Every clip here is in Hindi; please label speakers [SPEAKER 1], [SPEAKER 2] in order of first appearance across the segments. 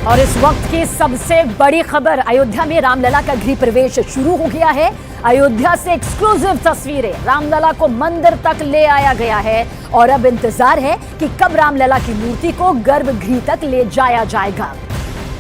[SPEAKER 1] और इस वक्त की सबसे बड़ी खबर, अयोध्या में रामलला का गृह प्रवेश शुरू हो गया है। अयोध्या से एक्सक्लूसिव तस्वीरें, रामलला को मंदिर तक ले आया गया है और अब इंतजार है कि कब रामलला की मूर्ति को गर्भगृह तक ले जाया जाएगा।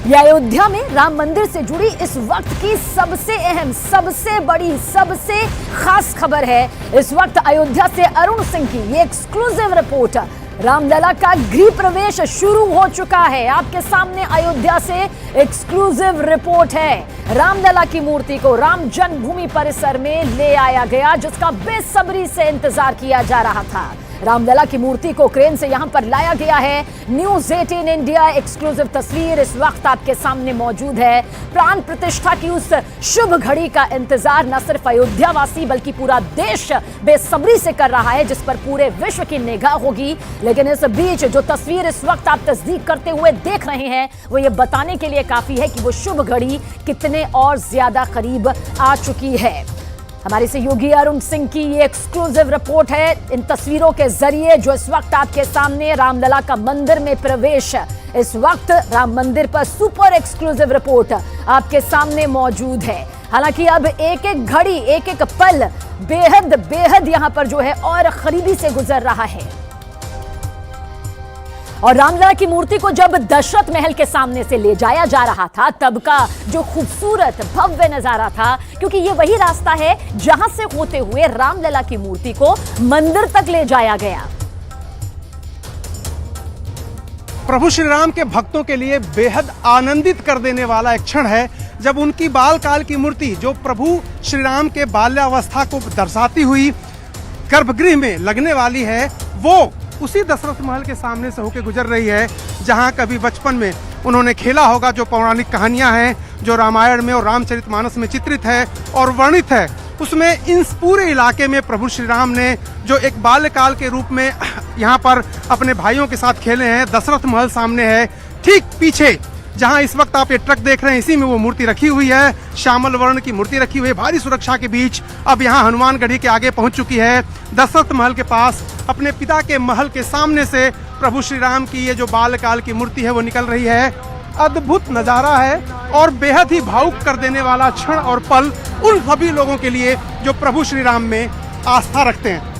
[SPEAKER 1] यह अयोध्या में राम मंदिर से जुड़ी इस वक्त की सबसे अहम, सबसे बड़ी, सबसे खास खबर है। इस वक्त अयोध्या से अरुण सिंह की ये एक्सक्लूसिव रिपोर्ट। रामलला का गृह प्रवेश शुरू हो चुका है। आपके सामने अयोध्या से एक्सक्लूसिव रिपोर्ट है। रामलला की मूर्ति को राम जन्मभूमि परिसर में ले आया गया, जिसका बेसब्री से इंतजार किया जा रहा था। रामलला की मूर्ति को क्रेन से यहां पर लाया गया है। न्यूज़ 18 इंडिया एक्सक्लूसिव तस्वीर इस वक्त आपके सामने मौजूद है। प्राण प्रतिष्ठा की उस शुभ घड़ी का इंतजार न सिर्फ अयोध्या वासी बल्कि पूरा देश बेसब्री से कर रहा है, जिस पर पूरे विश्व की निगाह होगी। लेकिन इस बीच जो तस्वीर इस वक्त आप तस्दीक करते हुए देख रहे हैं, वो ये बताने के लिए काफी है कि वो शुभ घड़ी कितने और ज्यादा करीब आ चुकी है। हमारे सहयोगी अरुण सिंह की ये एक्सक्लूसिव रिपोर्ट है। इन तस्वीरों के जरिए जो इस वक्त आपके सामने रामलला का मंदिर में प्रवेश, इस वक्त राम मंदिर पर सुपर एक्सक्लूसिव रिपोर्ट आपके सामने मौजूद है। हालांकि अब एक एक घड़ी, एक एक पल बेहद बेहद यहां पर जो है और करीबी से गुजर रहा है। और रामलला की मूर्ति को जब दशरथ महल के सामने से ले जाया जा रहा था, तब का जो खूबसूरत भव्य नजारा था, क्योंकि ये वही रास्ता है जहां से होते हुए रामलला की मूर्ति को मंदिर तक ले जाया गया।
[SPEAKER 2] प्रभु श्री राम के भक्तों के लिए बेहद आनंदित कर देने वाला एक क्षण है जब उनकी बाल काल की मूर्ति, जो प्रभु श्री राम के बाल्यावस्था को दर्शाती हुई गर्भगृह में लगने वाली है, वो उसी दशरथ महल के सामने से होकर गुजर रही है जहां कभी बचपन में उन्होंने खेला होगा। जो पौराणिक कहानियां हैं, जो रामायण में और रामचरितमानस में चित्रित है और वर्णित है, उसमें इन पूरे इलाके में प्रभु श्री राम ने जो एक बाल्यकाल के रूप में यहाँ पर अपने भाइयों के साथ खेले हैं। दशरथ महल सामने है, ठीक पीछे जहां इस वक्त आप ये ट्रक देख रहे हैं, इसी में वो मूर्ति रखी हुई है। श्यामल वर्ण की मूर्ति रखी हुई है, भारी सुरक्षा के बीच अब यहाँ हनुमानगढ़ी के आगे पहुंच चुकी है। दशरथ महल के पास अपने पिता के महल के सामने से प्रभु श्री राम की ये जो बालकाल की मूर्ति है वो निकल रही है। अद्भुत नजारा है और बेहद ही भावुक कर देने वाला क्षण और पल उन सभी लोगों के लिए जो प्रभु श्री राम में आस्था रखते हैं।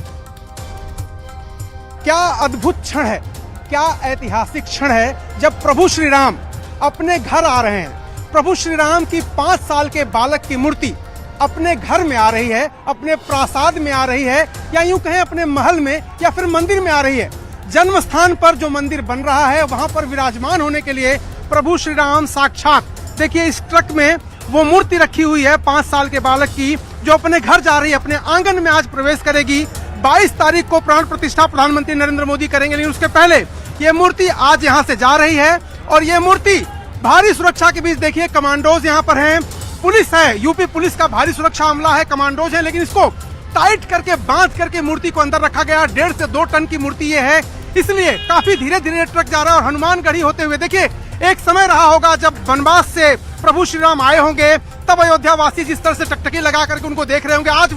[SPEAKER 2] क्या अद्भुत क्षण है, क्या ऐतिहासिक क्षण है जब प्रभु श्री राम अपने घर आ रहे हैं। प्रभु श्री राम की 5 साल के बालक की मूर्ति अपने घर में आ रही है, अपने प्रासाद में आ रही है, या यूं कहें अपने महल में या फिर मंदिर में आ रही है। जन्म स्थान पर जो मंदिर बन रहा है वहां पर विराजमान होने के लिए प्रभु श्री राम साक्षात, देखिए इस ट्रक में वो मूर्ति रखी हुई है 5 साल के बालक की, जो अपने घर जा रही है, अपने आंगन में आज प्रवेश करेगी। 22 तारीख को प्राण प्रतिष्ठा प्रधानमंत्री नरेंद्र मोदी करेंगे, लेकिन उसके पहले ये मूर्ति आज यहाँ से जा रही है। और ये मूर्ति भारी सुरक्षा के बीच, देखिए कमांडोज यहाँ पर हैं, पुलिस है, यूपी पुलिस का भारी सुरक्षा अमला है, कमांडोज है, लेकिन इसको टाइट करके बांध करके मूर्ति को अंदर रखा गया। 1.5 से 2 टन की मूर्ति ये है, इसलिए काफी धीरे धीरे ट्रक जा रहा है। और हनुमानगढ़ी होते हुए, देखिए एक समय रहा होगा जब वनवास से प्रभु श्री राम आए होंगे, तब अयोध्या वासी जिस तरह से टकटकी लगा करके उनको देख रहे होंगे, आज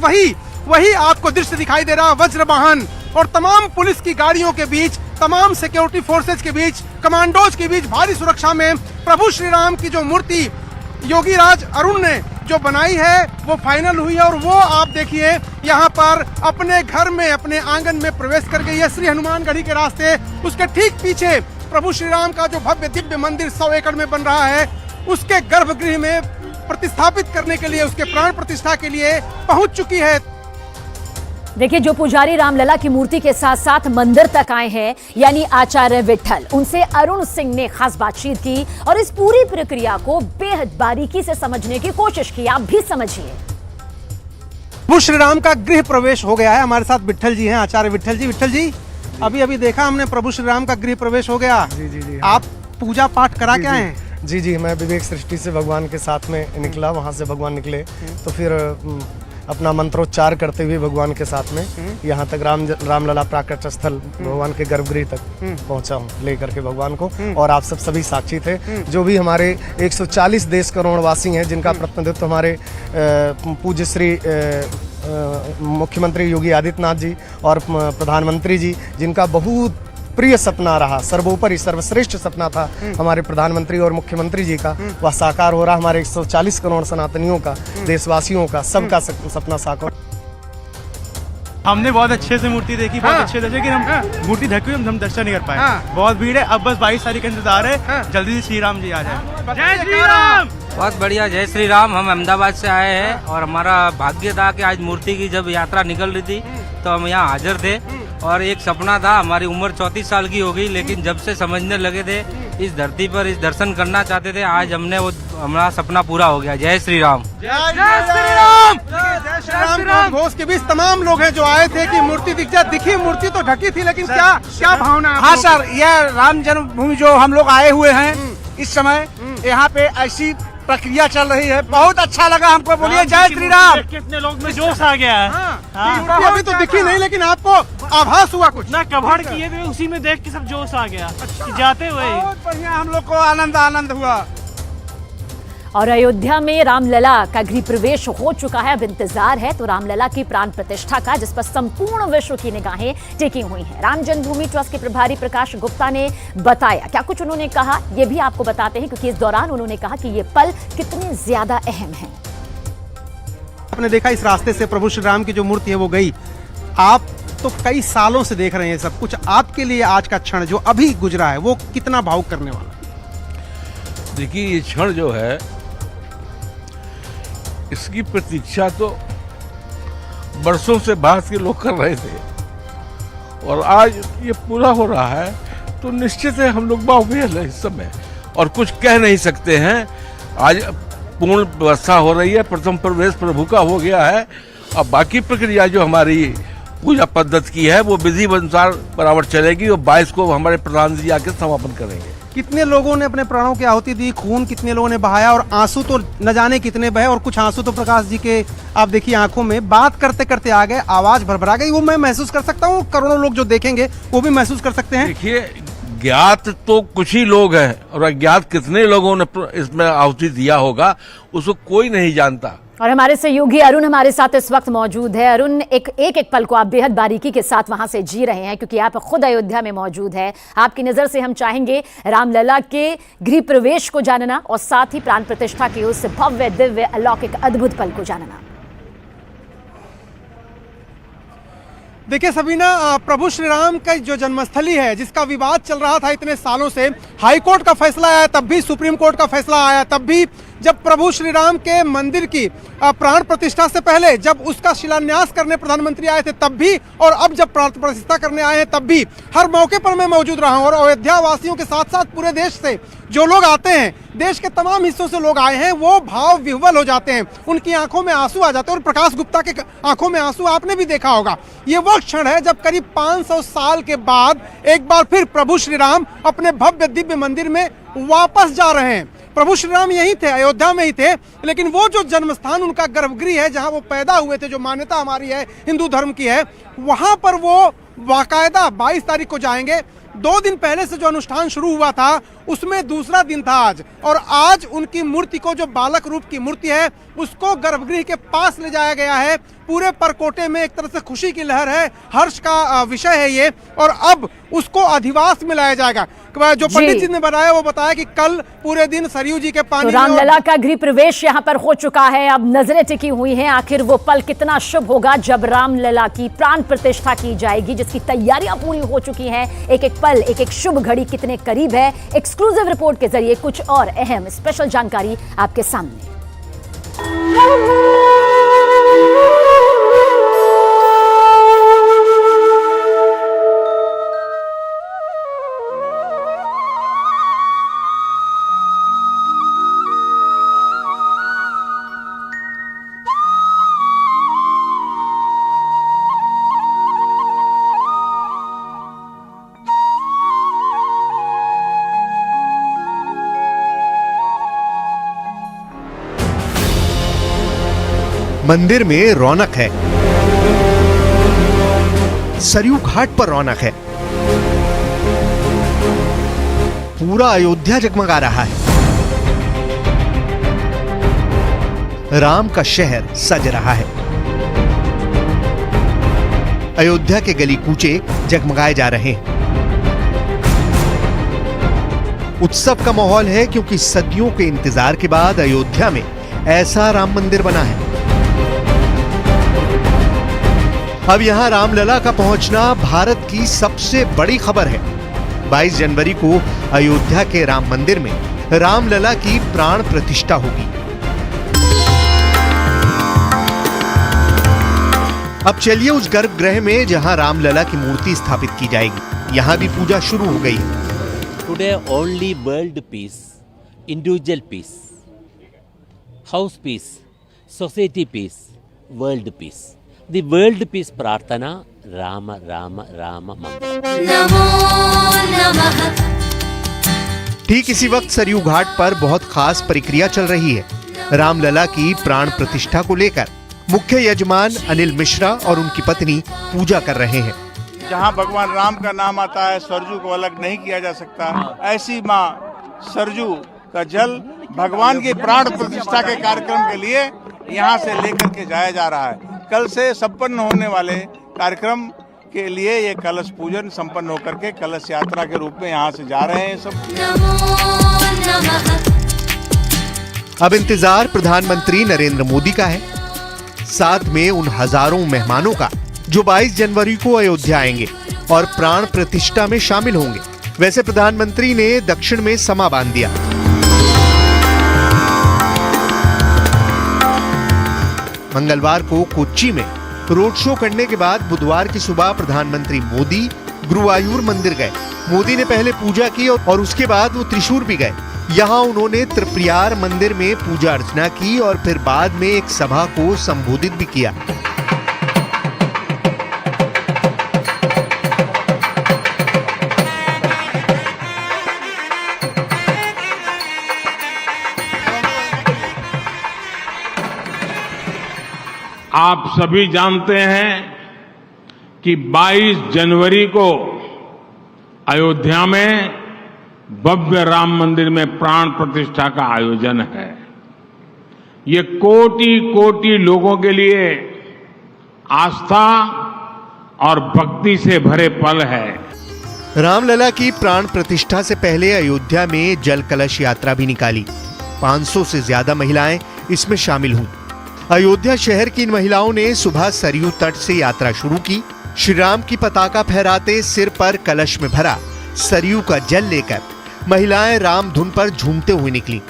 [SPEAKER 2] वही आपको दृश्य दिखाई दे रहा। वज्र वाहन और तमाम पुलिस की गाड़ियों के बीच, तमाम सिक्योरिटी फोर्सेज के बीच, कमांडोज के बीच भारी सुरक्षा में प्रभु श्री राम की जो मूर्ति योगी राज अरुण ने जो बनाई है वो फाइनल हुई है। और वो आप देखिए यहाँ पर अपने घर में, अपने आंगन में प्रवेश कर गई है। श्री हनुमानगढ़ी के रास्ते उसके ठीक पीछे प्रभु श्री राम का जो भव्य दिव्य मंदिर 100 एकड़ में बन रहा है, उसके गर्भगृह में प्रतिस्थापित करने के लिए, उसके प्राण प्रतिष्ठा के लिए पहुंच चुकी है।
[SPEAKER 1] देखिए, जो पुजारी रामलला की मूर्ति के साथ साथ मंदिर तक आए हैं, यानी आचार्य विट्ठल, उनसे अरुण सिंह ने खास बातचीत की और इस पूरी प्रक्रिया को बेहद बारीकी से समझने की कोशिश की। आप भी समझिए।
[SPEAKER 2] प्रभु श्री राम का गृह प्रवेश हो गया है। हमारे साथ विट्ठल जी हैं, आचार्य विट्ठल जी। विट्ठल जी, अभी देखा हमने प्रभु श्री राम का गृह प्रवेश हो गया।
[SPEAKER 3] जी।
[SPEAKER 2] आप पूजा पाठ करा के आए हैं?
[SPEAKER 3] जी, मैं विवेक सृष्टि से भगवान के साथ में निकला, वहाँ से भगवान निकले तो फिर अपना मंत्रोच्चार करते हुए भगवान के साथ में यहाँ तक रामलला प्राकट स्थल भगवान के गर्भगृह तक पहुँचा हूँ लेकर के भगवान को। और आप सभी साक्षी थे, जो भी हमारे 140 देश करोड़ वासी हैं, जिनका प्रतिनिधित्व हमारे पूज्य श्री मुख्यमंत्री योगी आदित्यनाथ जी और प्रधानमंत्री जी, जिनका बहुत प्रिय सपना रहा, सर्वोपरि सर्वश्रेष्ठ सपना था हमारे प्रधानमंत्री और मुख्यमंत्री जी का, वह साकार हो रहा। हमारे 140 करोड़ सनातनियों का, देशवासियों का, सबका सपना साकार।
[SPEAKER 4] हमने बहुत अच्छे से मूर्ति देखी, बहुत अच्छे से, लेकिन हम मूर्ति ढकी हुई, हम दर्शन नहीं कर पाए। बहुत भीड़ है, अब बस 22 तारीख का इंतजार है, जल्दी से श्री राम जी आ जाए। जय श्री राम।
[SPEAKER 5] बहुत बढ़िया, जय श्री राम। हम अहमदाबाद से आए हैं और हमारा भाग्य था कि आज मूर्ति की जब यात्रा निकल रही थी तो हम यहाँ हाजिर थे। और एक सपना था, हमारी उम्र 34 साल की हो गई, लेकिन जब से समझने लगे थे इस धरती पर इस दर्शन करना चाहते थे, आज हमने वो हमारा सपना पूरा हो गया। जय श्री राम।
[SPEAKER 2] जय श्री राम। जय श्री राम घोष के बीच तमाम लोग हैं जो आए थे कि मूर्ति दिख जाए। दिखी मूर्ति तो ढकी थी, लेकिन क्या भावना?
[SPEAKER 6] हाँ सर, यह राम जन्मभूमि जो हम लोग आए हुए हैं इस समय, यहाँ पे ऐसी प्रक्रिया चल रही है, बहुत अच्छा लगा हमको। बोलिए जय श्री राम।
[SPEAKER 4] कितने लोग में जोश आ गया है।
[SPEAKER 2] मूर्ति अभी तो दिखी नहीं, लेकिन आपको आभास हुआ कुछ?
[SPEAKER 4] ना कभाड़ किए भी, उसी में देख के सब जोश आ गया कि जाते हुए।
[SPEAKER 6] बहुत बढ़िया, हम लोग को आनंद हुआ।
[SPEAKER 1] और अयोध्या में रामलला का गृह प्रवेश हो चुका है। अब इंतजार है तो रामलला की प्राण प्रतिष्ठा का, जिस पर संपूर्ण विश्व की निगाहें टिकी हुई हैं। राम जन्मभूमि ट्रस्ट के प्रभारी प्रकाश गुप्ता ने बताया, क्या कुछ उन्होंने कहा ये भी आपको बताते हैं, क्योंकि इस दौरान उन्होंने कहा कि ये पल कितने ज्यादा अहम है।
[SPEAKER 2] आपने देखा इस रास्ते से प्रभु श्री राम की जो मूर्ति है वो गई। आप तो कई सालों से देख रहे हैं सब कुछ, आपके लिए आज का क्षण जो अभी गुजरा है वो कितना भावुक करने वाला?
[SPEAKER 7] देखिए, ये क्षण जो है इसकी प्रतीक्षा तो बरसों से भारत के लोग कर रहे थे, और आज ये पूरा हो रहा है तो निश्चित है हम लोग बाहुबेल है इस समय, और कुछ कह नहीं सकते हैं। आज पूर्ण व्यवस्था हो रही है, प्रथम प्रवेश प्रभु का हो गया है। अब बाकी प्रक्रिया जो हमारी पूजा पद्धति की है वो विधि अनुसार बराबर चलेगी, और 22 को हमारे प्रधान जी आके समापन करेंगे।
[SPEAKER 2] कितने लोगों ने अपने प्राणों की आहुति दी, खून कितने लोगों ने बहाया, और आंसू तो न जाने कितने बहे, और कुछ आंसू तो प्रकाश जी के आप देखिए आंखों में। बात करते करते आ गए, आवाज भरभरा गई, वो मैं महसूस कर सकता हूँ, करोड़ों लोग जो देखेंगे वो भी महसूस कर सकते हैं।
[SPEAKER 7] देखिए, ज्ञात तो कुछ ही लोग हैं, और अज्ञात कितने लोगों ने इसमें आहुति दिया होगा उसको कोई नहीं जानता।
[SPEAKER 1] और हमारे सहयोगी अरुण हमारे साथ इस वक्त मौजूद है। अरुण, एक पल को आप बेहद बारीकी के साथ वहां से जी रहे हैं, क्योंकि आप खुद अयोध्या में मौजूद है। आपकी नजर से हम चाहेंगे रामलला के गृह प्रवेश को जानना, और साथ ही प्राण प्रतिष्ठा के उस भव्य दिव्य अलौकिक अद्भुत पल को जानना।
[SPEAKER 2] देखिए सबीना, प्रभु श्री राम का जो जन्मस्थली है, जिसका विवाद चल रहा था इतने सालों से, हाई कोर्ट का फैसला आया तब भी, सुप्रीम कोर्ट का फैसला आया तब भी, जब प्रभु श्री राम के मंदिर की प्राण प्रतिष्ठा से पहले जब उसका शिलान्यास करने प्रधानमंत्री आए थे तब भी, और अब जब प्राण प्रतिष्ठा करने आए हैं तब भी, हर मौके पर मैं मौजूद रहा हूं। और अयोध्या वासियों के साथ साथ पूरे देश से जो लोग आते हैं, देश के तमाम हिस्सों से लोग आए हैं, वो भाव विह्वल हो जाते हैं, उनकी आंखों में आंसू आ जाते हैं। और प्रकाश गुप्ता के आंखों में आंसू आपने भी देखा होगा। ये वो क्षण है जब करीब 500 साल के बाद एक बार फिर प्रभु श्री राम अपने भव्य दिव्य मंदिर में वापस जा रहे हैं। प्रभु श्री राम यहीं थे, अयोध्या में ही थे, लेकिन वो जो जन्मस्थान उनका गर्भगृह है, जहां वो पैदा हुए थे, जो मान्यता हमारी है हिंदू धर्म की है, वहां पर वो बाकायदा 22 तारीख को जाएंगे। 2 दिन पहले से जो अनुष्ठान शुरू हुआ था उसमें दूसरा दिन था आज, और आज उनकी मूर्ति को, जो बालक रूप की मूर्ति है, उसको गर्भगृह के पास ले जाया गया है। पूरे परकोटे में एक तरह से खुशी की लहर है, हर्ष का विषय है ये, और अब उसको अधिवास में लाया जाएगा। जो पंडित जी ने बताया वो बताया कि कल पूरे दिन सरयू जी के पानी
[SPEAKER 1] तो रामलला का गृह प्रवेश यहाँ पर हो चुका है। अब नजरें टिकी हुई हैं, आखिर वो पल कितना शुभ होगा जब रामलला की प्राण प्रतिष्ठा की जाएगी, जिसकी तैयारियां पूरी हो चुकी हैं। एक एक पल, एक एक शुभ घड़ी कितने करीब है। एक्सक्लूसिव रिपोर्ट के जरिए कुछ और अहम स्पेशल जानकारी आपके सामने।
[SPEAKER 8] मंदिर में रौनक है, सरयू घाट पर रौनक है, पूरा अयोध्या जगमगा रहा है। राम का शहर सज रहा है। अयोध्या के गली कूचे जगमगाए जा रहे हैं। उत्सव का माहौल है क्योंकि सदियों के इंतजार के बाद अयोध्या में ऐसा राम मंदिर बना है। अब यहां रामलला का पहुंचना भारत की सबसे बड़ी खबर है। 22 जनवरी को अयोध्या के राम मंदिर में रामलला की प्राण प्रतिष्ठा होगी। अब चलिए उस गर्भगृह में जहां रामलला की मूर्ति स्थापित की जाएगी। यहां भी पूजा शुरू हो गई है।
[SPEAKER 9] Today only world peace, individual peace, house peace, society peace, world peace. The world peace प्रार्थना राम राम राम मंगल।
[SPEAKER 10] नमो नमः।
[SPEAKER 8] ठीक इसी वक्त सरयू घाट पर बहुत खास प्रक्रिया चल रही है। रामलला की प्राण प्रतिष्ठा को लेकर मुख्य यजमान अनिल मिश्रा और उनकी पत्नी पूजा कर रहे हैं।
[SPEAKER 6] जहाँ भगवान राम का नाम आता है, सरजू को अलग नहीं किया जा सकता। ऐसी माँ सरजू का जल भगवान की प्राण प्रतिष्ठा के कार्यक्रम के लिए यहाँ से लेकर के जाया जा रहा है। कल से संपन्न होने वाले कार्यक्रम के लिए ये कलश पूजन संपन्न होकर के कलश यात्रा के रूप में यहाँ से जा रहे हैं सब।
[SPEAKER 10] नमो नमः।
[SPEAKER 8] अब इंतजार प्रधानमंत्री नरेंद्र मोदी का है, साथ में उन हजारों मेहमानों का जो 22 जनवरी को अयोध्या आएंगे और प्राण प्रतिष्ठा में शामिल होंगे। वैसे प्रधानमंत्री ने दक्षिण में समा बांध दिया। मंगलवार को कोच्चि में रोड शो करने के बाद बुधवार की सुबह प्रधानमंत्री मोदी गुरुवायूर मंदिर गए। मोदी ने पहले पूजा की और उसके बाद वो त्रिशूर भी गए। यहाँ उन्होंने त्रिप्रियार मंदिर में पूजा अर्चना की और फिर बाद में एक सभा को संबोधित भी किया।
[SPEAKER 7] आप सभी जानते हैं कि 22 जनवरी को अयोध्या में भव्य राम मंदिर में प्राण प्रतिष्ठा का आयोजन है। ये कोटि कोटि लोगों के लिए आस्था और भक्ति से भरे पल है।
[SPEAKER 8] रामलला की प्राण प्रतिष्ठा से पहले अयोध्या में जल कलश यात्रा भी निकाली। 500 से ज्यादा महिलाएं इसमें शामिल हुई। अयोध्या शहर की इन महिलाओं ने सुबह सरयू तट से यात्रा शुरू की। श्री राम की पताका फहराते सिर पर कलश में भरा सरयू का जल लेकर महिलाएं राम धुन पर झूमते हुए निकली,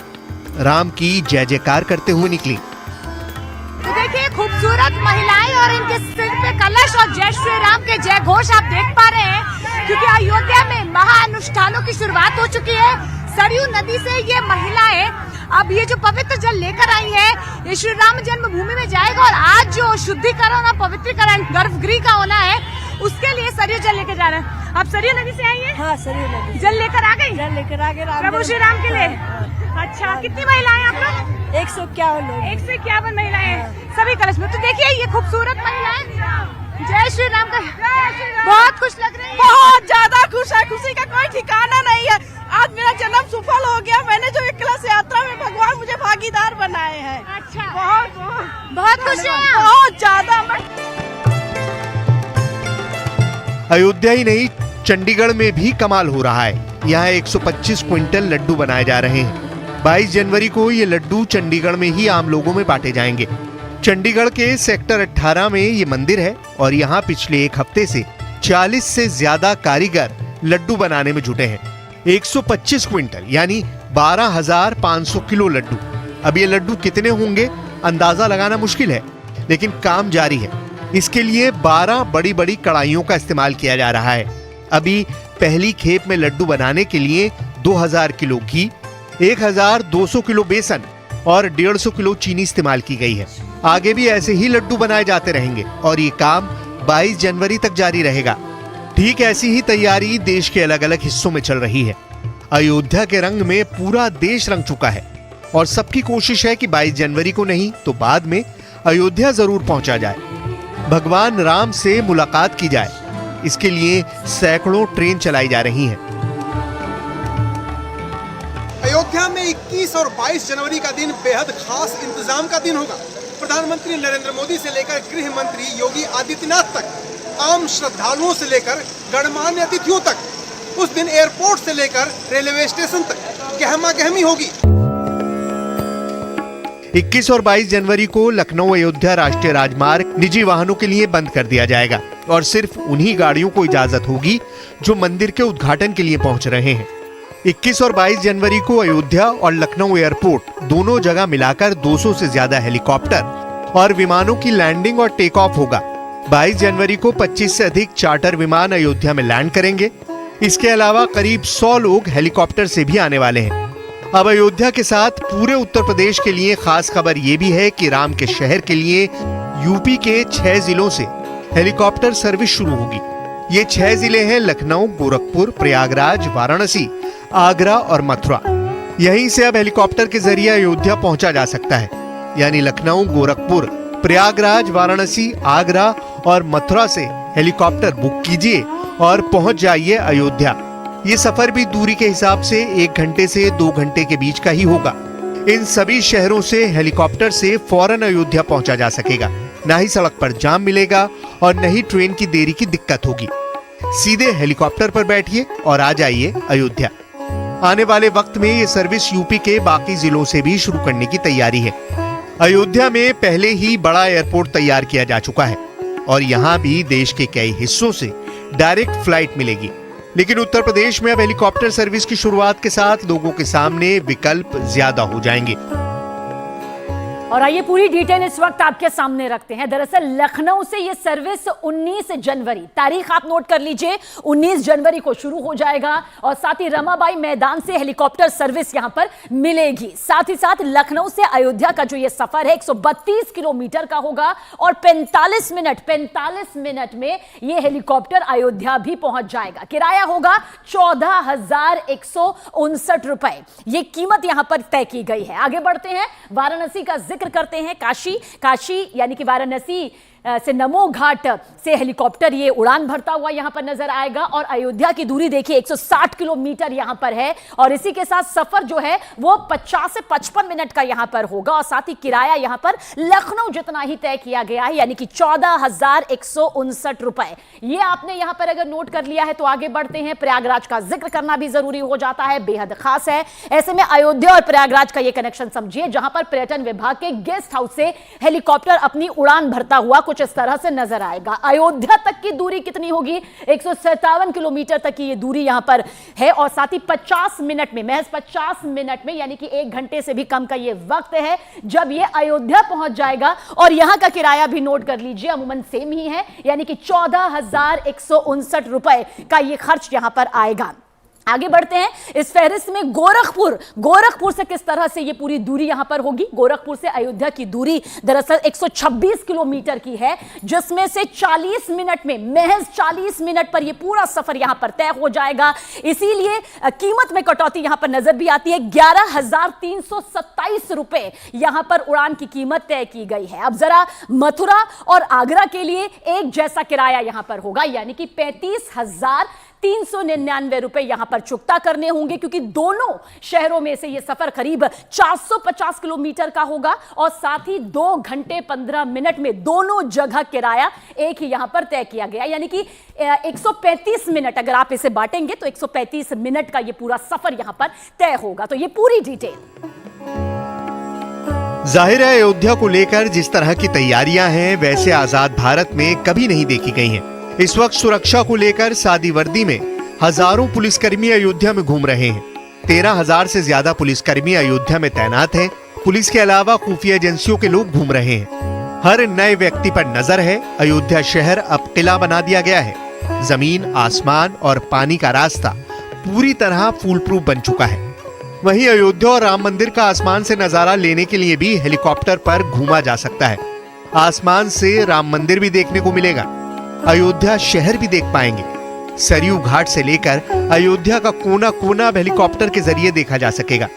[SPEAKER 8] राम की जय जयकार करते हुए निकली।
[SPEAKER 11] तो देखिए खूबसूरत महिलाएं और इनके सिर पे कलश और जय श्री राम के जय घोष आप देख पा रहे हैं, क्योंकि अयोध्या में महाअनुष्ठानों की शुरुआत हो चुकी है। सरयू नदी से ये महिलाएं अब ये जो पवित्र जल लेकर आई है, ये श्री राम जन्मभूमि में जाएगा और आज जो शुद्धिकरण और पवित्रीकरण गर्भगृह का होना है, उसके लिए सरयू जल लेकर जा रहे हैं। आप सरयू नदी से आई है?
[SPEAKER 12] हाँ, सरयू नदी।
[SPEAKER 11] जल लेकर आ गई?
[SPEAKER 12] जल लेकर आ गए
[SPEAKER 11] प्रभु श्री राम के लिए। अच्छा, कितनी महिलाएं आप लोग?
[SPEAKER 12] 151 लोग।
[SPEAKER 11] 151 महिलाएं सभी कलश में। तो देखिए ये खूबसूरत महिलाएं जय श्री राम का बहुत खुश लग रही है।
[SPEAKER 12] बहुत ज्यादा खुश है, खुशी का कोई ठिकाना नहीं है। आज मेरा जन्म सफल हो गया। मैंने जो एक कलश यात्रा में भगवान मुझे भागीदार बनाए हैं।
[SPEAKER 11] अच्छा,
[SPEAKER 12] बहुत
[SPEAKER 11] खुश है,
[SPEAKER 12] बहुत ज्यादा।
[SPEAKER 8] अयोध्या ही नहीं, चंडीगढ़ में भी कमाल हो रहा है। यहाँ 125 क्विंटल लड्डू बनाए जा रहे हैं। 22 जनवरी को ये लड्डू चंडीगढ़ में ही आम लोगों में बांटे जाएंगे। चंडीगढ़ के सेक्टर 18 में ये मंदिर है और यहाँ पिछले एक हफ्ते से 40 से ज्यादा कारीगर लड्डू बनाने में जुटे हैं। 125 क्विंटल यानी 12,500 किलो लड्डू। अब ये लड्डू कितने होंगे अंदाजा लगाना मुश्किल है, लेकिन काम जारी है। इसके लिए 12 बड़ी बड़ी कढ़ाइयों का इस्तेमाल किया जा रहा है। अभी पहली खेप में लड्डू बनाने के लिए 2000 किलो घी, 1200 किलो बेसन और 150 किलो चीनी इस्तेमाल की गई है। आगे भी ऐसे ही लड्डू बनाए जाते रहेंगे और ये काम 22 जनवरी तक जारी रहेगा। ठीक ऐसी ही तैयारी देश के अलग अलग हिस्सों में चल रही है। अयोध्या के रंग में पूरा देश रंग चुका है और सबकी कोशिश है कि 22 जनवरी को नहीं तो बाद में अयोध्या जरूर पहुंचा जाए, भगवान राम से मुलाकात की जाए। इसके लिए सैकड़ों ट्रेन चलाई जा रही हैं।
[SPEAKER 2] अयोध्या में 21 और 22 जनवरी का दिन बेहद खास इंतजाम का दिन होगा। प्रधानमंत्री नरेंद्र मोदी से लेकर गृह मंत्री योगी आदित्यनाथ तक, आम श्रद्धालुओं से लेकर गणमान्य अतिथियों तक उस दिन एयरपोर्ट से लेकर रेलवे स्टेशन तक गहमा गहमी होगी।
[SPEAKER 8] 21 और 22 जनवरी को लखनऊ अयोध्या राष्ट्रीय राजमार्ग निजी वाहनों के लिए बंद कर दिया जाएगा और सिर्फ उन्हीं गाड़ियों को इजाजत होगी जो मंदिर के उद्घाटन के लिए पहुंच रहे हैं। 21 और 22 जनवरी को अयोध्या और लखनऊ एयरपोर्ट दोनों जगह मिलाकर 200 से ज्यादा हेलीकॉप्टर और विमानों की लैंडिंग और टेक ऑफ होगा। 22 जनवरी को 25 से अधिक चार्टर विमान अयोध्या में लैंड करेंगे। इसके अलावा करीब 100 लोग हेलीकॉप्टर से भी आने वाले हैं। अब अयोध्या के साथ पूरे उत्तर प्रदेश के लिए खास खबर ये भी है कि राम के शहर के लिए यूपी के 6 जिलों से हेलीकॉप्टर सर्विस शुरू होगी। ये 6 जिले हैं लखनऊ, गोरखपुर, प्रयागराज, वाराणसी, आगरा और मथुरा। यहीं से अब हेलीकॉप्टर के जरिए अयोध्या पहुंचा जा सकता है। यानी लखनऊ, गोरखपुर, प्रयागराज, वाराणसी, आगरा और मथुरा से हेलीकॉप्टर बुक कीजिए और पहुंच जाइए अयोध्या। ये सफर भी दूरी के हिसाब से 1 घंटे से 2 घंटे के बीच का ही होगा। इन सभी शहरों से हेलीकॉप्टर से फौरन अयोध्या पहुंचा जा सकेगा। न ही सड़क पर जाम मिलेगा और न ही ट्रेन की देरी की दिक्कत होगी। सीधे हेलीकॉप्टर पर बैठिए और आ जाइए अयोध्या। आने वाले वक्त में ये सर्विस यूपी के बाकी जिलों से भी शुरू करने की तैयारी है। अयोध्या में पहले ही बड़ा एयरपोर्ट तैयार किया जा चुका है और यहाँ भी देश के कई हिस्सों से डायरेक्ट फ्लाइट मिलेगी। लेकिन उत्तर प्रदेश में अब हेलीकॉप्टर सर्विस की शुरुआत के साथ लोगों के सामने विकल्प ज्यादा हो जाएंगे।
[SPEAKER 1] और आइए पूरी डिटेल इस वक्त आपके सामने रखते हैं। दरअसल लखनऊ से ये सर्विस 19 जनवरी, तारीख आप नोट कर लीजिए, 19 जनवरी को शुरू हो जाएगा और साथ ही रमाबाई मैदान से हेलीकॉप्टर सर्विस यहां पर मिलेगी। साथ ही साथ लखनऊ से अयोध्या का जो ये सफर है 132 किलोमीटर का होगा और 45 मिनट में ये हेलीकॉप्टर अयोध्या भी पहुंच जाएगा। किराया होगा 14,159 रुपए। ये कीमत यहां पर तय की गई है। आगे बढ़ते हैं, वाराणसी का जिक्र करते हैं। काशी यानी कि वाराणसी से नमो घाट से हेलीकॉप्टर ये उड़ान भरता हुआ यहां पर नजर आएगा और अयोध्या की दूरी देखिए 160 किलोमीटर यहां पर है और इसी के साथ सफर जो है वो 50 से 55 मिनट का यहां पर होगा और साथ ही किराया यहां पर लखनऊ जितना ही तय किया गया है यानी कि 14,159 रुपए। ये आपने यहां पर अगर नोट कर लिया है तो आगे बढ़ते हैं। प्रयागराज का जिक्र करना भी जरूरी हो जाता है, बेहद खास है। ऐसे में अयोध्या और प्रयागराज का यह कनेक्शन समझिए जहां पर पर्यटन विभाग के गेस्ट हाउस से हेलीकॉप्टर अपनी उड़ान भरता हुआ कुछ इस तरह से नजर आएगा। अयोध्या तक की दूरी कितनी होगी? 157 किलोमीटर तक की ये दूरी यहां पर है और साथ ही 50 मिनट में, महज 50 मिनट में यानी कि 1 घंटे से भी कम का ये वक्त है जब ये अयोध्या पहुंच जाएगा और यहां का किराया भी नोट कर लीजिए, अमूमन सेम ही है यानी कि 14,159 रुपए का ये खर्च यहां पर आएगा। आगे बढ़ते हैं इस फहरिस्त में गोरखपुर से किस तरह से ये पूरी दूरी यहां पर होगी। गोरखपुर से अयोध्या की दूरी दरअसल 126 किलोमीटर की है जिसमें से 40 मिनट में, महज 40 मिनट पर ये पूरा सफर यहां पर तय हो जाएगा। इसीलिए कीमत में कटौती यहां पर नजर भी आती है। 11,327 रुपए यहां पर उड़ान की कीमत तय की गई है। अब जरा मथुरा और आगरा के लिए एक जैसा किराया यहां पर होगा यानी कि 35,399 रुपए यहां पर चुकता करने होंगे क्योंकि दोनों शहरों में से यह सफर करीब 450 किलोमीटर का होगा और साथ ही 2 घंटे 15 मिनट में दोनों जगह किराया एक ही यहां पर तय किया गया यानी कि 135 मिनट अगर आप इसे बांटेंगे तो 135 मिनट का यह पूरा सफर यहां पर तय होगा। तो यह पूरी डिटेल
[SPEAKER 8] जाहिर है अयोध्या को लेकर जिस तरह की तैयारियां हैं वैसे आजाद भारत में कभी नहीं देखी गई हैं। इस वक्त सुरक्षा को लेकर सादी वर्दी में हजारों पुलिसकर्मी अयोध्या में घूम रहे हैं। 13,000 से ज्यादा पुलिसकर्मी अयोध्या में तैनात हैं। पुलिस के अलावा खुफिया एजेंसियों के लोग घूम रहे हैं। हर नए व्यक्ति पर नजर है। अयोध्या शहर अब किला बना दिया गया है। जमीन, आसमान और पानी का रास्ता पूरी तरह फूल प्रूफ बन चुका है। वहीं अयोध्या और राम मंदिर का आसमान से नजारा लेने के लिए भी हेलीकॉप्टर पर घूमा जा सकता है। आसमान से राम मंदिर भी देखने को मिलेगा। अयोध्या शहर भी देख पाएंगे। सरयू घाट से लेकर अयोध्या का कोना कोना अब हेलीकॉप्टर के जरिए देखा जा सकेगा।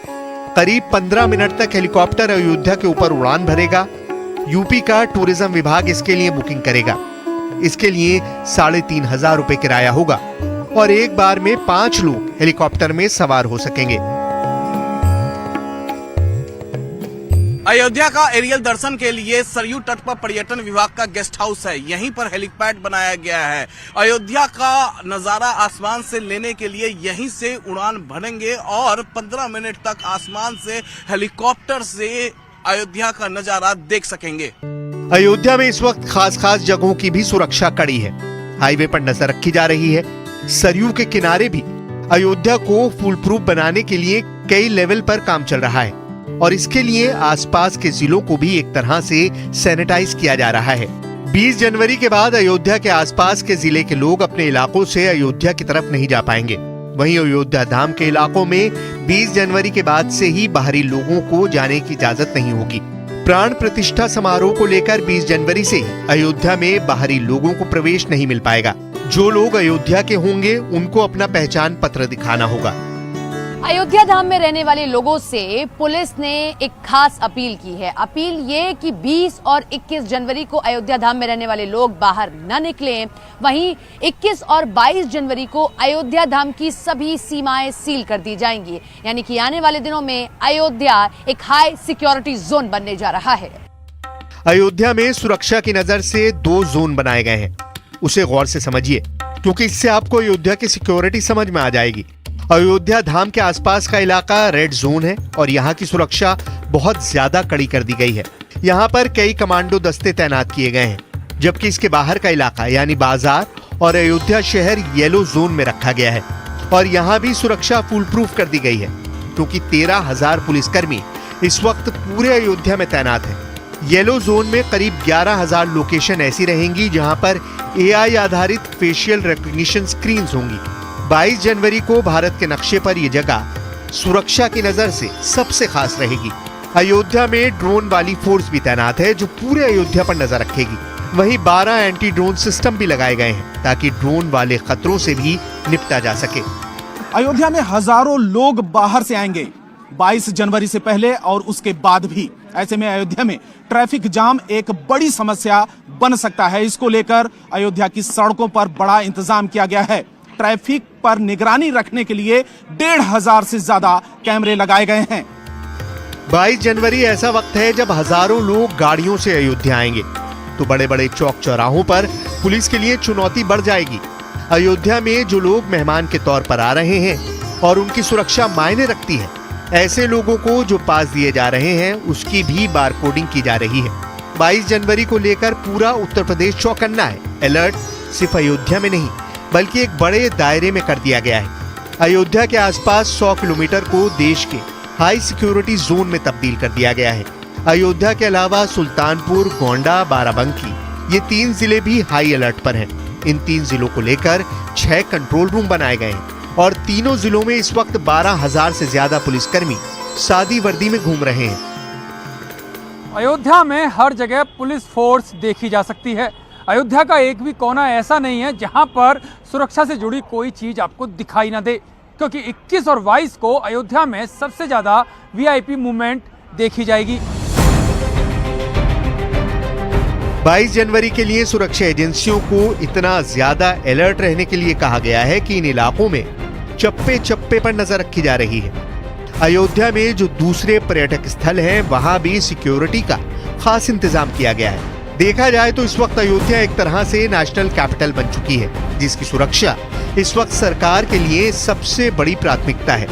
[SPEAKER 8] करीब 15 मिनट तक हेलीकॉप्टर अयोध्या के ऊपर उड़ान भरेगा। यूपी का टूरिज्म विभाग इसके लिए बुकिंग करेगा। इसके लिए 3,500 रुपए किराया होगा और एक बार में 5 लोग हेलीकॉप्टर में सवार हो सकेंगे।
[SPEAKER 13] अयोध्या का एरियल दर्शन के लिए सरयू तट पर पर्यटन विभाग का गेस्ट हाउस है। यहीं पर हेलीपैड बनाया गया है। अयोध्या का नजारा आसमान से लेने के लिए यहीं से उड़ान भरेंगे और 15 मिनट तक आसमान से हेलीकॉप्टर से अयोध्या का नजारा देख सकेंगे।
[SPEAKER 8] अयोध्या में इस वक्त खास जगहों की भी सुरक्षा कड़ी है। हाईवे पर नजर रखी जा रही है। सरयू के किनारे भी अयोध्या को फुल प्रूफ बनाने के लिए कई लेवल पर काम चल रहा है और इसके लिए आसपास के जिलों को भी एक तरह से सैनिटाइज किया जा रहा है। 20 जनवरी के बाद अयोध्या के आसपास के जिले के लोग अपने इलाकों से अयोध्या की तरफ नहीं जा पाएंगे। वहीं अयोध्या धाम के इलाकों में 20 जनवरी के बाद से ही बाहरी लोगों को जाने की इजाजत नहीं होगी। प्राण प्रतिष्ठा समारोह को लेकर 20 जनवरी से ही अयोध्या में बाहरी लोगों को प्रवेश नहीं मिल पाएगा। जो लोग अयोध्या के होंगे उनको अपना पहचान पत्र दिखाना होगा।
[SPEAKER 14] अयोध्या धाम में रहने वाले लोगों से पुलिस ने एक खास अपील की है। अपील ये कि 20 और 21 जनवरी को अयोध्या धाम में रहने वाले लोग बाहर न निकलें। वहीं 21 और 22 जनवरी को अयोध्या धाम की सभी सीमाएं सील कर दी जाएंगी। यानी कि आने वाले दिनों में अयोध्या एक हाई सिक्योरिटी जोन बनने जा रहा है।
[SPEAKER 8] अयोध्या में सुरक्षा की नजर से 2 जोन बनाए गए हैं। उसे गौर से समझिए क्योंकि इससे आपको अयोध्या की सिक्योरिटी समझ में आ जाएगी। अयोध्या धाम के आसपास का इलाका रेड जोन है और यहाँ की सुरक्षा बहुत ज्यादा कड़ी कर दी गई है। यहाँ पर कई कमांडो दस्ते तैनात किए गए हैं, जबकि इसके बाहर का इलाका यानी बाजार और अयोध्या शहर येलो जोन में रखा गया है और यहाँ भी सुरक्षा फुल प्रूफ कर दी गई है क्योंकि 13,000 पुलिसकर्मी इस वक्त पूरे अयोध्या में तैनात हैं। येलो जोन में करीब 11,000 लोकेशन ऐसी रहेंगी जहां पर AI आधारित फेशियल रिकॉग्निशन स्क्रीन्स होंगी। 22 जनवरी को भारत के नक्शे पर यह जगह सुरक्षा की नजर से सबसे खास रहेगी। अयोध्या में ड्रोन वाली फोर्स भी तैनात है जो पूरे अयोध्या पर नजर रखेगी। वहीं 12 एंटी ड्रोन सिस्टम भी लगाए गए हैं ताकि ड्रोन वाले खतरों से भी निपटा जा सके।
[SPEAKER 15] अयोध्या में हजारों लोग बाहर से आएंगे 22 जनवरी से पहले और उसके बाद भी। ऐसे में अयोध्या में ट्रैफिक जाम एक बड़ी समस्या बन सकता है। इसको लेकर अयोध्या की सड़कों पर बड़ा इंतजाम किया गया है। ट्रैफिक पर निगरानी रखने के लिए 1,500 से ज्यादा कैमरे लगाए गए हैं।
[SPEAKER 8] 22 जनवरी ऐसा वक्त है जब हजारों लोग गाड़ियों से अयोध्या आएंगे तो बड़े बड़े चौक चौराहों पर पुलिस के लिए चुनौती बढ़ जाएगी। अयोध्या में जो लोग मेहमान के तौर पर आ रहे हैं और उनकी सुरक्षा मायने रखती है, ऐसे लोगों को जो पास दिए जा रहे हैं उसकी भी बार कोडिंग की जा रही है। 22 जनवरी को लेकर पूरा उत्तर प्रदेश चौकन्ना है। अलर्ट सिर्फ अयोध्या में नहीं बल्कि एक बड़े दायरे में कर दिया गया है। अयोध्या के आसपास 100 किलोमीटर को देश के हाई सिक्योरिटी जोन में तब्दील कर दिया गया है। अयोध्या के अलावा सुल्तानपुर, गोंडा, बाराबंकी ये 3 जिले भी हाई अलर्ट पर हैं। इन 3 जिलों को लेकर 6 कंट्रोल रूम बनाए गए हैं और तीनों जिलों में इस वक्त 12,000 से ज्यादा पुलिसकर्मी सादी वर्दी में घूम रहे हैं।
[SPEAKER 16] अयोध्या में हर जगह पुलिस फोर्स देखी जा सकती है। अयोध्या का एक भी कोना ऐसा नहीं है जहां पर सुरक्षा से जुड़ी कोई चीज आपको दिखाई ना दे, क्योंकि 21 और 22 को अयोध्या में सबसे ज्यादा VIP मूवमेंट देखी जाएगी।
[SPEAKER 8] 22 जनवरी के लिए सुरक्षा एजेंसियों को इतना ज्यादा अलर्ट रहने के लिए कहा गया है कि इन इलाकों में चप्पे चप्पे पर नजर रखी जा रही है। अयोध्या में जो दूसरे पर्यटक स्थल हैं वहां भी सिक्योरिटी का खास इंतजाम किया गया है। देखा जाए तो इस वक्त अयोध्या एक तरह से नेशनल कैपिटल बन चुकी है, जिसकी सुरक्षा इस वक्त सरकार के लिए सबसे बड़ी प्राथमिकता है।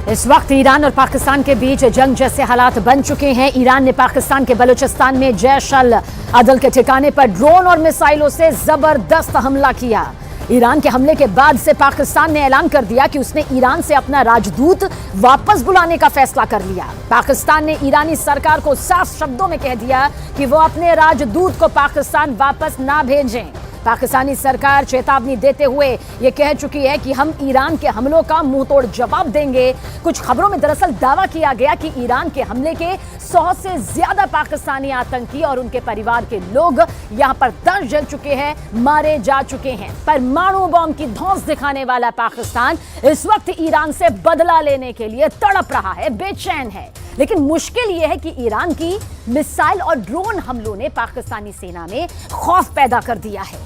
[SPEAKER 1] इस वक्त ईरान और पाकिस्तान के बीच जंग जैसे हालात बन चुके हैं। ईरान ने पाकिस्तान के बलूचिस्तान में जैश अल अदल के ठिकाने पर ड्रोन और मिसाइलों से जबरदस्त हमला किया। ईरान के हमले के बाद से पाकिस्तान ने ऐलान कर दिया कि उसने ईरान से अपना राजदूत वापस बुलाने का फैसला कर लिया। पाकिस्तान ने ईरानी सरकार को साफ शब्दों में कह दिया कि वो अपने राजदूत को पाकिस्तान वापस ना भेजें। पाकिस्तानी सरकार चेतावनी देते हुए ये कह चुकी है कि हम ईरान के हमलों का मुंहतोड़ जवाब देंगे। कुछ खबरों में दरअसल दावा किया गया कि ईरान के हमले के 100 से ज्यादा पाकिस्तानी आतंकी और उनके परिवार के लोग यहां पर दर्ज जल चुके हैं, मारे जा चुके हैं। परमाणु बम की धौंस दिखाने वाला पाकिस्तान इस वक्त ईरान से बदला लेने के लिए तड़प रहा है, बेचैन है। लेकिन मुश्किल यह है कि ईरान की मिसाइल और ड्रोन हमलों ने पाकिस्तानी सेना में खौफ पैदा कर दिया है।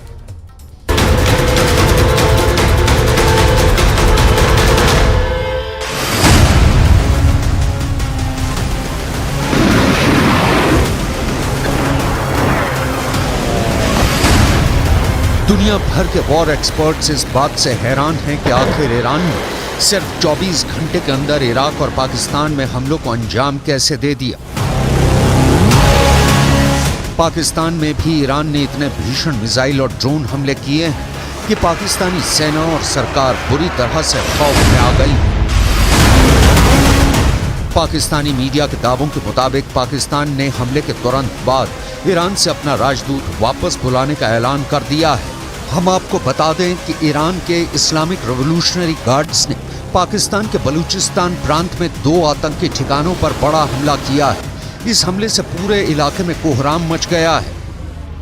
[SPEAKER 8] दुनिया भर के वॉर एक्सपर्ट्स इस बात से हैरान हैं कि आखिर ईरान ने सिर्फ 24 घंटे के अंदर इराक और पाकिस्तान में हमलों को अंजाम कैसे दे दिया। पाकिस्तान में भी ईरान ने इतने भीषण मिसाइल और ड्रोन हमले किए हैं कि पाकिस्तानी सेना और सरकार बुरी तरह से खौफ में आ गई। पाकिस्तानी मीडिया के दावों के मुताबिक पाकिस्तान ने हमले के तुरंत बाद ईरान से अपना राजदूत वापस बुलाने का ऐलान कर दिया है। हम आपको बता दें कि ईरान के इस्लामिक रिवॉल्यूशनरी गार्ड्स ने पाकिस्तान के बलूचिस्तान प्रांत में 2 आतंकी ठिकानों पर बड़ा हमला किया है। इस हमले से पूरे इलाके में कोहराम मच गया है।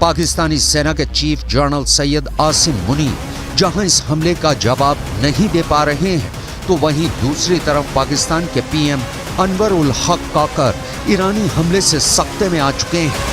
[SPEAKER 8] पाकिस्तानी सेना के चीफ जनरल सैयद आसिम मुनीर जहां इस हमले का जवाब नहीं दे पा रहे हैं, तो वहीं दूसरी तरफ पाकिस्तान के पीएम अनवर उल हक काकर ईरानी हमले से सख्ते में आ चुके हैं।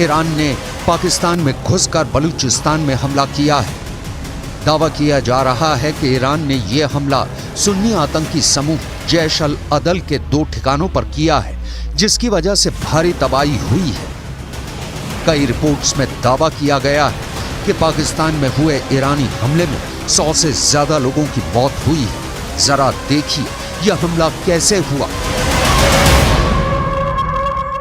[SPEAKER 8] ईरान ने पाकिस्तान में घुसकर बलूचिस्तान में हमला किया है। दावा किया जा रहा है कि ईरान ने यह हमला सुन्नी आतंकी समूह जैश अल अदल के 2 ठिकानों पर किया है, जिसकी वजह से भारी तबाही हुई है। कई रिपोर्ट्स में दावा किया गया है कि पाकिस्तान में हुए ईरानी हमले में 100 से ज्यादा लोगों की मौत हुई है। जरा देखिए यह हमला कैसे हुआ।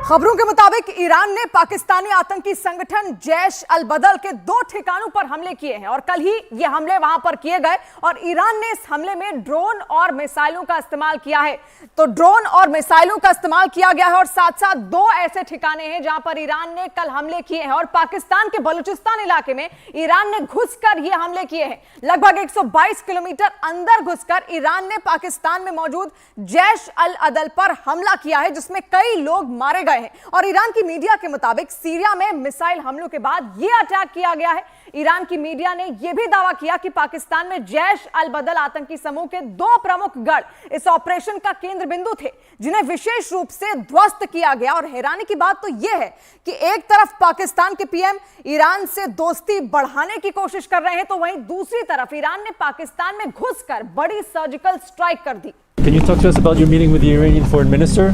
[SPEAKER 11] खबरों के मुताबिक ईरान ने पाकिस्तानी आतंकी संगठन जैश अल बदल के 2 ठिकानों पर हमले किए हैं और कल ही ये हमले वहां पर किए गए और ईरान ने इस हमले में ड्रोन और मिसाइलों का इस्तेमाल किया है। तो ड्रोन और मिसाइलों का इस्तेमाल किया गया है और साथ साथ 2 ऐसे ठिकाने हैं जहां पर ईरान ने कल हमले किए हैं और पाकिस्तान के बलूचिस्तान इलाके में ईरान ने घुसकर ये हमले किए हैं। लगभग 122 किलोमीटर अंदर घुसकर ईरान ने पाकिस्तान में मौजूद जैश अल अदल पर हमला किया है, जिसमें कई लोग मारे गए हैं। और ईरान की मीडिया के मुताबिक सीरिया में मिसाइल हमलों के बाद यह अटैक किया गया है। ईरान की मीडिया ने यह भी दावा किया कि पाकिस्तान में जैश अल बदल आतंकी समूह के 2 प्रमुख गढ़ इस ऑपरेशन का केंद्र बिंदु थे, जिन्हें विशेष रूप से ध्वस्त किया गया। और हैरानी की बात तो यह है कि एक तरफ पाकिस्तान के पीएम ईरान से दोस्ती बढ़ाने की कोशिश कर रहे हैं, तो वहीं दूसरी तरफ ईरान ने पाकिस्तान में घुसकर बड़ी सर्जिकल स्ट्राइक कर दी।
[SPEAKER 17] Can you talk to us about your meeting with the Iranian foreign minister?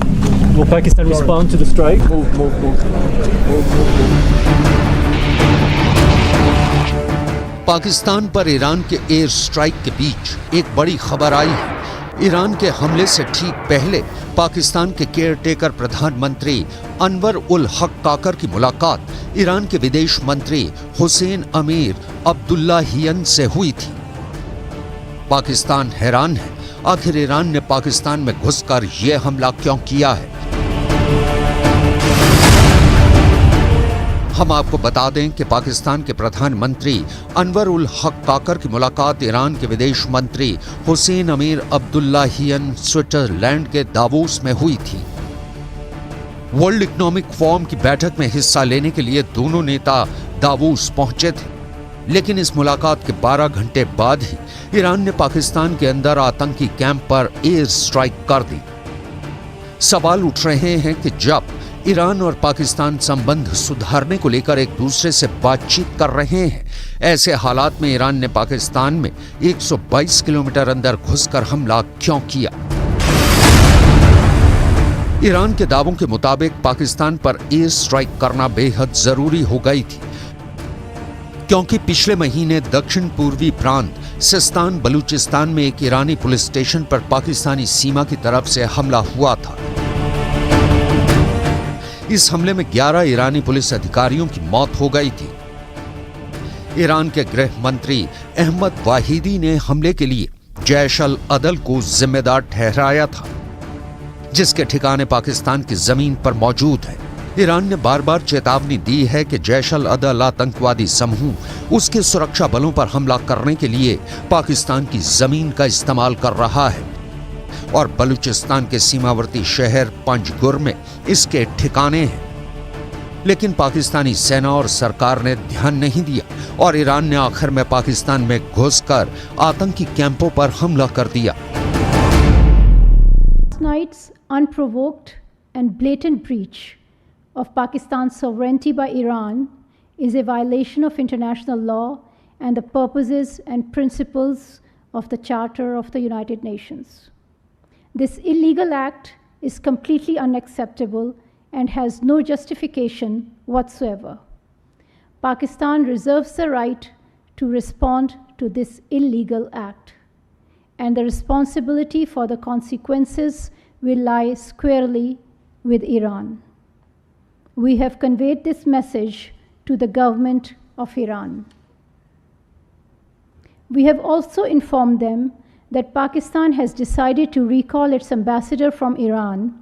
[SPEAKER 17] Will Pakistan respond to the strike?
[SPEAKER 8] Pakistan पर ईरान के एयर स्ट्राइक के बीच एक बड़ी खबर आई है। ईरान के हमले से ठीक पहले पाकिस्तान के केयरटेकर प्रधानमंत्री अनवर उल हक काकर की मुलाकात ईरान के विदेश मंत्री हुसैन अमीर अब्दुल्लाहियन से हुई थी। पाकिस्तान हैरान है, आखिर ईरान ने पाकिस्तान में घुसकर यह हमला क्यों किया है। हम आपको बता दें कि पाकिस्तान के प्रधानमंत्री अनवर उल हक काकर की मुलाकात ईरान के विदेश मंत्री हुसैन अमीर अब्दुल्लाहियन स्विट्जरलैंड के दावोस में हुई थी। वर्ल्ड इकोनॉमिक फोरम की बैठक में हिस्सा लेने के लिए दोनों नेता दावोस पहुंचे थे, लेकिन इस मुलाकात के 12 घंटे बाद ही ईरान ने पाकिस्तान के अंदर आतंकी कैंप पर एयर स्ट्राइक कर दी। सवाल उठ रहे हैं कि जब ईरान और पाकिस्तान संबंध सुधारने को लेकर एक दूसरे से बातचीत कर रहे हैं, ऐसे हालात में ईरान ने पाकिस्तान में 122 किलोमीटर अंदर घुसकर हमला क्यों किया। ईरान के दावों के मुताबिक पाकिस्तान पर एयर स्ट्राइक करना बेहद जरूरी हो गई थी, क्योंकि पिछले महीने दक्षिण पूर्वी प्रांत सिस्तान बलूचिस्तान में एक ईरानी पुलिस स्टेशन पर पाकिस्तानी सीमा की तरफ से हमला हुआ था। इस हमले में 11 ईरानी पुलिस अधिकारियों की मौत हो गई थी। ईरान के गृह मंत्री अहमद वाहिदी ने हमले के लिए जैश अल अदल को जिम्मेदार ठहराया था, जिसके ठिकाने पाकिस्तान की जमीन पर मौजूद है।
[SPEAKER 18] ईरान ने बार बार चेतावनी दी है कि जैश अल अदल आतंकवादी समूह उसके सुरक्षा बलों पर हमला करने के लिए पाकिस्तान की जमीन का इस्तेमाल कर रहा है और बलूचिस्तान के सीमावर्ती शहर पंजगुर में इसके ठिकाने हैं। लेकिन पाकिस्तानी सेना और सरकार ने ध्यान नहीं दिया और ईरान ने आखिर में पाकिस्तान में घुसकर आतंकी कैंपों पर हमला कर दिया।
[SPEAKER 19] Night's unprovoked and blatant breach of Pakistan's sovereignty by Iran is a violation of international law and the purposes and principles of the Charter of the United Nations. This illegal act is completely unacceptable and has no justification whatsoever. Pakistan reserves the right to respond to this illegal act, and the responsibility for the consequences will lie squarely with Iran. We have conveyed this message to the government of Iran. We have also informed them that Pakistan has decided to recall its ambassador from Iran